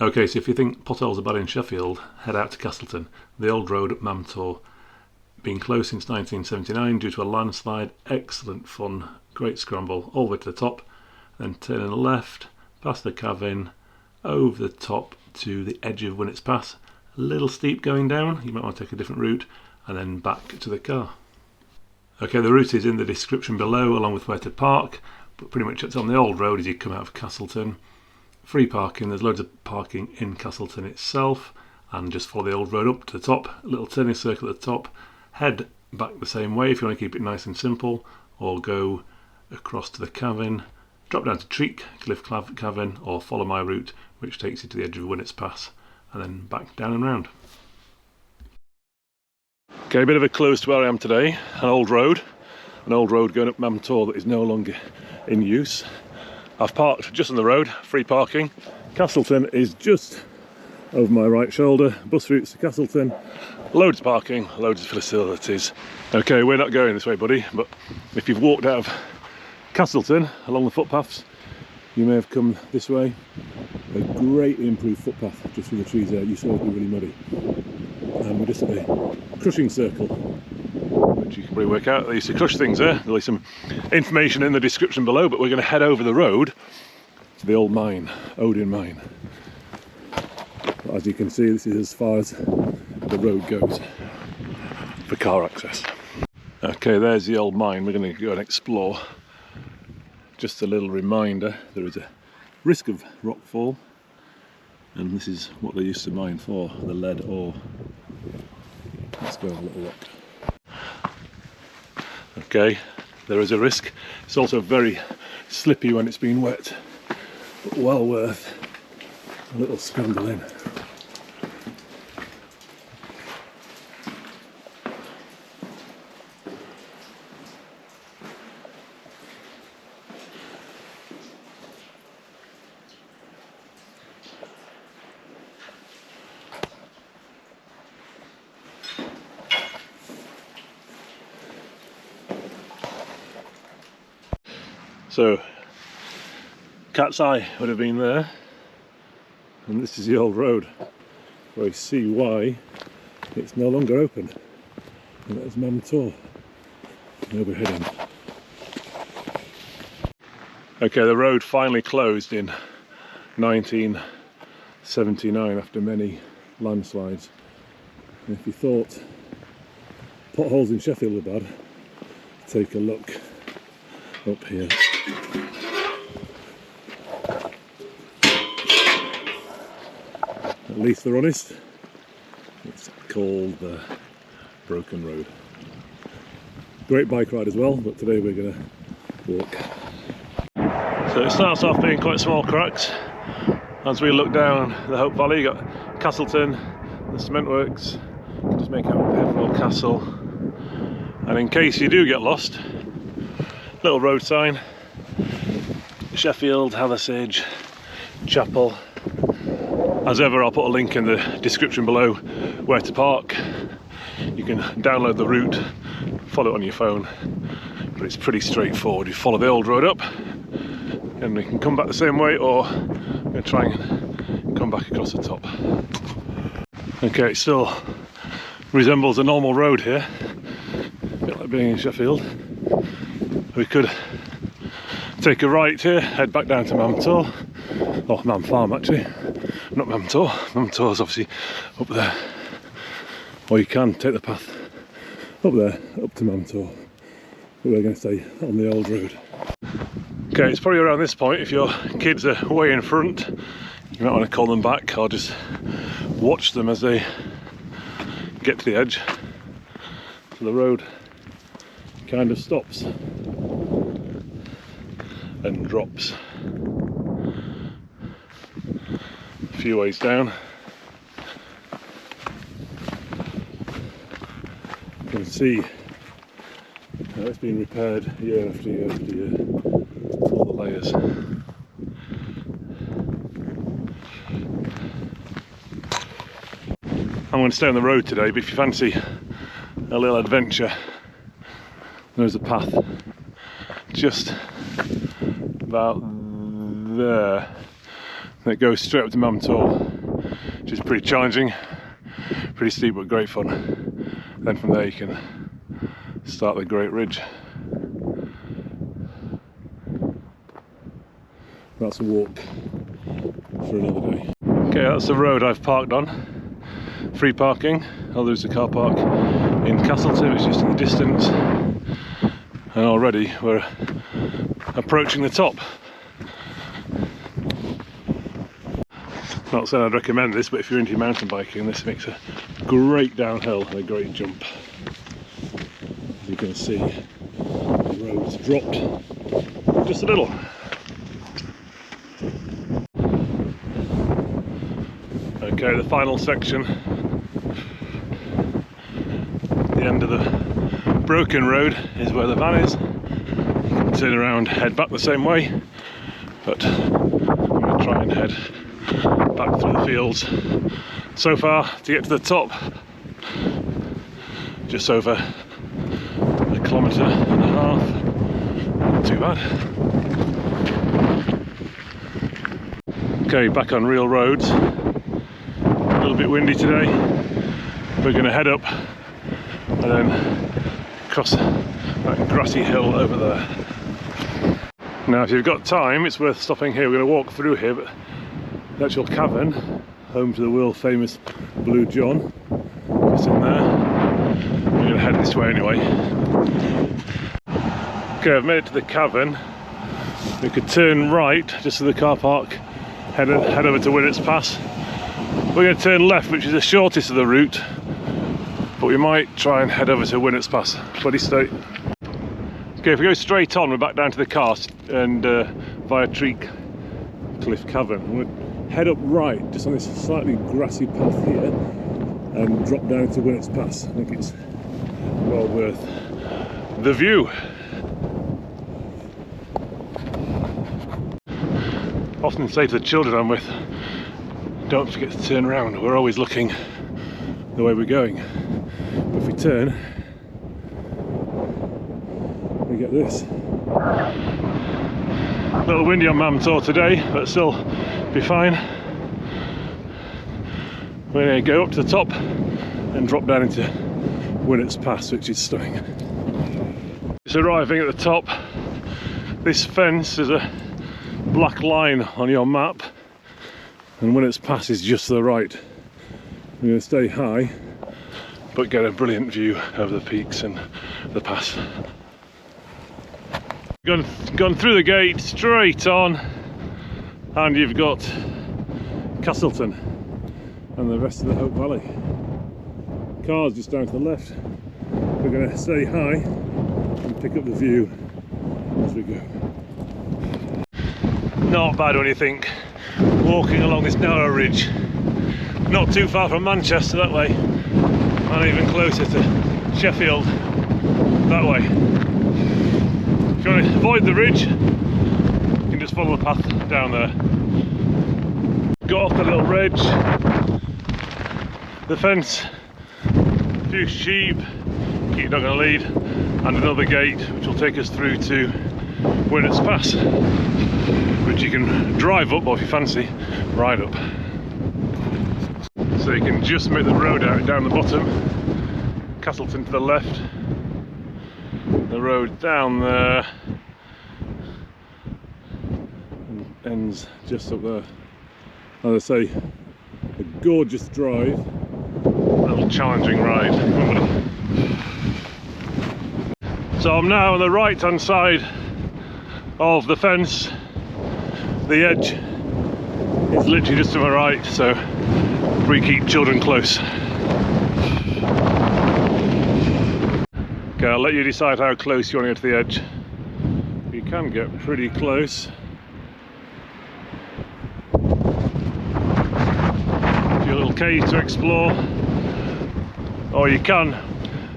Okay, so if you think potholes are bad in Sheffield, head out to Castleton. The old road at Mam Tor, been closed since 1979 due to a landslide. Excellent fun, great scramble, all the way to the top, then turning left, past the cabin, over the top to the edge of Winnets Pass. A little steep going down, you might want to take a different route, and then back to the car. Okay, the route is in the description below, along with where to park, but pretty much it's on the old road as you come out of Castleton. Free parking, there's loads of parking in Castleton itself, and just follow the old road up to the top, a little turning circle at the top, head back the same way if you want to keep it nice and simple, or go across to the cabin, drop down to Treak, Cliff Cabin, or follow my route which takes you to the edge of Winnets Pass, and then back down and round. Okay, a bit of a close to where I am today, an old road going up Mam Tor that is no longer in use. I've parked just on the road, free parking. Castleton is just over my right shoulder, bus routes to Castleton, loads of parking, loads of facilities. Okay, we're not going this way, buddy, but if you've walked out of Castleton along the footpaths, you may have come this way. A greatly improved footpath just with the trees there. You saw it be really muddy. And we're just at a crushing circle, which you can probably work out. They used to crush things there. There'll be some information in the description below, but we're going to head over the road to the old mine, Odin mine. But as you can see, this is as far as the road goes for car access. Okay, there's the old mine. We're going to go and explore. Just a little reminder, there is a risk of rockfall, and this is what they used to mine for, the lead ore. Let's go have a little look. Okay, there is a risk. It's also very slippy when it's been wet, but well worth a little scramble in. So, cat's eye would have been there, and this is the old road where you see why it's no longer open, and that is Mam Tor, where we're heading. Okay, the road finally closed in 1979 after many landslides, and if you thought potholes in Sheffield were bad, take a look up here. At least they're honest. It's called the Broken Road. Great bike ride as well, but today we're going to walk. So it starts off being quite small cracks. As we look down the Hope Valley, you got Castleton, the cement works. You can just make out Potholes Castle. And in case you do get lost, little road sign, Sheffield, Hathersage, Chapel. As ever, I'll put a link in the description below where to park. You can download the route, follow it on your phone, but it's pretty straightforward. You follow the old road up and we can come back the same way, or I'm going to try and come back across the top. Okay, it still resembles a normal road here, a bit like being in Sheffield. We could take a right here, head back down to Mam Tor, or Mam Farm actually, not Mam Tor. Mam Tor's obviously up there, or you can take the path up there, up to Mam Tor, but we're going to stay on the old road. Okay, it's probably around this point, if your kids are way in front, you might want to call them back, or just watch them as they get to the edge. So the road kind of stops and drops a few ways down. You can see how it's been repaired year after year after year, all the layers. I'm going to stay on the road today, but if you fancy a little adventure, there's a path just about there. and it goes straight up to Mam Tor, which is pretty challenging, pretty steep but great fun. Then from there you can start the Great Ridge. That's a walk for another day. Okay, that's the road I've parked on. Free parking. Oh, there's a car park in Castleton, which is just in the distance. And already we're approaching the top. Not saying I'd recommend this, but if you're into mountain biking, this makes a great downhill and a great jump. As you can see, the road's dropped just a little. Okay, the final section, the end of the broken road is where the van is. You can turn around, head back the same way, but I'm going to try and head back through the fields. So far, to get to the top, just over 1.5 kilometres. Not too bad. Okay, back on real roads. A little bit windy today. We're going to head up and then cross that grassy hill over there. Now, if you've got time, it's worth stopping here. We're going to walk through here, but the actual cavern, home to the world famous Blue John, just in there. We're going to head this way anyway. Okay, I've made it to the cavern. We could turn right just to the car park, head over to Winnett's Pass. We're going to turn left, which is the shortest of the route, but we might try and head over to Winnett's Pass. Bloody straight. Okay, if we go straight on, we're back down to the cast and via Tree Cliff Cavern. And we'll head up right, just on this slightly grassy path here, and drop down to Winnett's Pass. I think it's well worth the view. Often say to the children I'm with, don't forget to turn around. We're always looking the way we're going. But if we turn, we get this. A little windy on Mam Tor today, but still be fine. We're going to go up to the top and drop down into Winnett's Pass, which is stunning. It's arriving at the top. This fence is a black line on your map, and Winnett's Pass is just to the right. We're going to stay high but get a brilliant view of the peaks and the pass. Gone through the gate, straight on, and you've got Castleton and the rest of the Hope Valley. Cars just down to the left. We're going to stay high and pick up the view as we go. Not bad when you think, walking along this narrow ridge, not too far from Manchester that way, and even closer to Sheffield that way. If you want to avoid the ridge, you can just follow the path down there. Got off the little ridge, the fence, a few sheep, keep dog on a lead, and another gate which will take us through to Winnett's Pass, which you can drive up, or if you fancy, ride up. So you can just make the road out down the bottom, Castleton to the left, the road down there, and ends just up there. As I say, a gorgeous drive, a little challenging ride. So I'm now on the right hand side of the fence. The edge is literally just to my right, so we keep children close. Okay, I'll let you decide how close you want to get to the edge. You can get pretty close. A few little caves to explore, or you can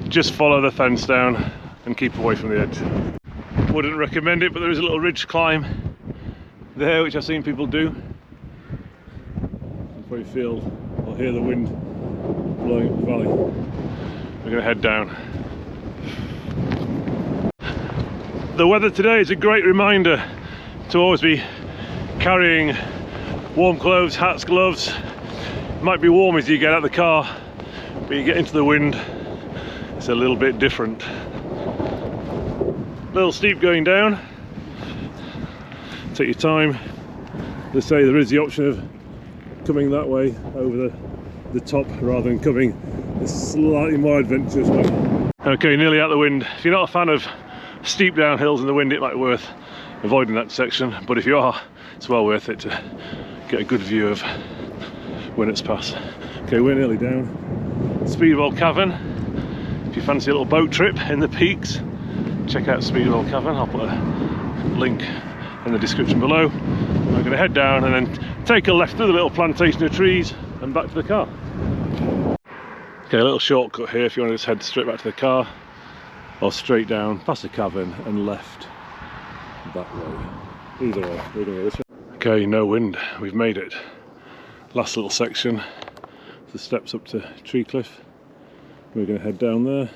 just follow the fence down and keep away from the edge. Wouldn't recommend it, but there is a little ridge climb there which I've seen people do. You probably feel or hear the wind blowing up the valley. We're going to head down. The weather today is a great reminder to always be carrying Warm clothes, hats, gloves. It might be warm as you get out of the car, but you get into the wind, it's a little bit different. A little steep going down. Take your time. Let's say there is the option of coming that way over the top rather than coming a slightly more adventurous way. Okay, nearly out the wind. If you're not a fan of steep downhills in the wind, it might be worth avoiding that section, but if you are, it's well worth it to get a good view of when it's past. Okay, we're nearly down. Speedwell Cavern. If you fancy a little boat trip in the peaks, check out Speedwell Cavern. I'll put a link in the description below. We're going to head down and then take a left through the little plantation of trees and back to the car. Okay, a little shortcut here if you want to just head straight back to the car, or straight down past the cavern and left that way. Either way, we're going to go this way. Okay, no wind, we've made it. Last little section, the steps up to Tree Cliff. We're going to head down there,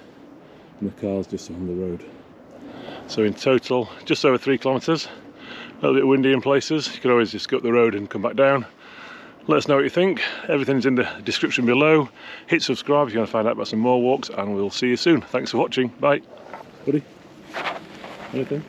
and the car's just on the road. So in total, just over 3 kilometres. A little bit windy in places. You could always just go up the road and come back down. Let us know what you think. Everything's in the description below. Hit subscribe if you want to find out about some more walks, and we'll see you soon. Thanks for watching. Bye. Buddy? Anything?